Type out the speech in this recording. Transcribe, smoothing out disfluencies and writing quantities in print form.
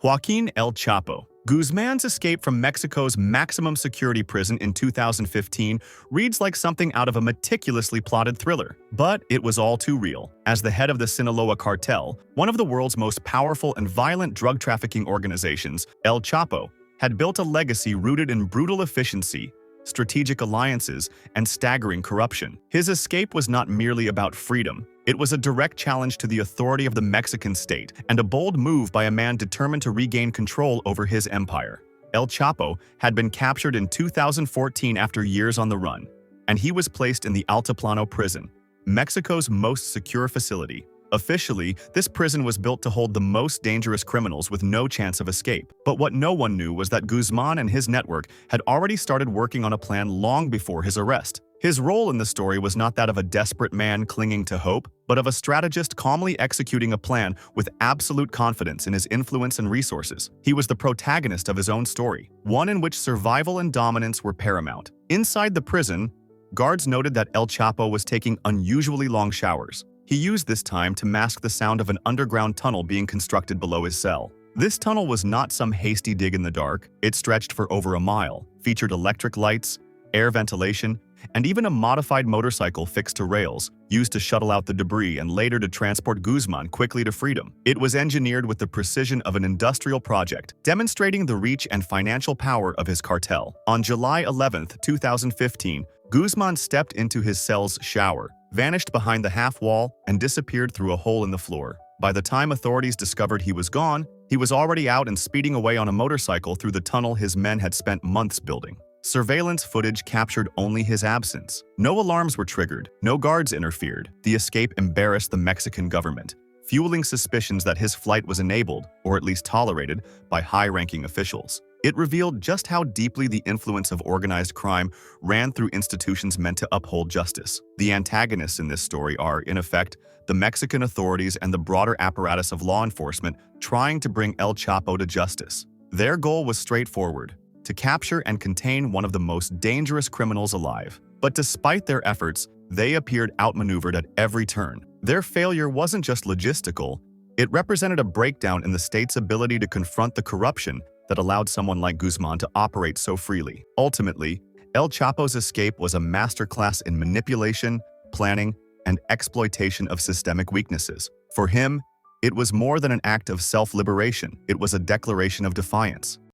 Joaquín El Chapo. Guzmán's escape from Mexico's maximum security prison in 2015 reads like something out of a meticulously plotted thriller. But it was all too real. As the head of the Sinaloa Cartel, one of the world's most powerful and violent drug trafficking organizations, El Chapo had built a legacy rooted in brutal efficiency, strategic alliances, and staggering corruption. His escape was not merely about freedom. It was a direct challenge to the authority of the Mexican state and a bold move by a man determined to regain control over his empire. El Chapo had been captured in 2014 after years on the run, and he was placed in the Altiplano prison, Mexico's most secure facility. Officially, this prison was built to hold the most dangerous criminals with no chance of escape. But what no one knew was that Guzmán and his network had already started working on a plan long before his arrest. His role in the story was not that of a desperate man clinging to hope, but of a strategist calmly executing a plan with absolute confidence in his influence and resources. He was the protagonist of his own story, one in which survival and dominance were paramount. Inside the prison, guards noted that El Chapo was taking unusually long showers. He used this time to mask the sound of an underground tunnel being constructed below his cell. This tunnel was not some hasty dig in the dark. It stretched for over a mile, featured electric lights, air ventilation, and even a modified motorcycle fixed to rails, used to shuttle out the debris and later to transport Guzmán quickly to freedom. It was engineered with the precision of an industrial project, demonstrating the reach and financial power of his cartel. On July 11, 2015, Guzmán stepped into his cell's shower, vanished behind the half wall, and disappeared through a hole in the floor. By the time authorities discovered he was gone, he was already out and speeding away on a motorcycle through the tunnel his men had spent months building. Surveillance footage captured only his absence. No alarms were triggered, no guards interfered. The escape embarrassed the Mexican government, fueling suspicions that his flight was enabled, or at least tolerated, by high-ranking officials. It revealed just how deeply the influence of organized crime ran through institutions meant to uphold justice. The antagonists in this story are, in effect, the Mexican authorities and the broader apparatus of law enforcement trying to bring El Chapo to justice. Their goal was straightforward: to capture and contain one of the most dangerous criminals alive. But despite their efforts, they appeared outmaneuvered at every turn. Their failure wasn't just logistical, it represented a breakdown in the state's ability to confront the corruption that allowed someone like Guzmán to operate so freely. Ultimately, El Chapo's escape was a masterclass in manipulation, planning, and exploitation of systemic weaknesses. For him, it was more than an act of self-liberation. It was a declaration of defiance.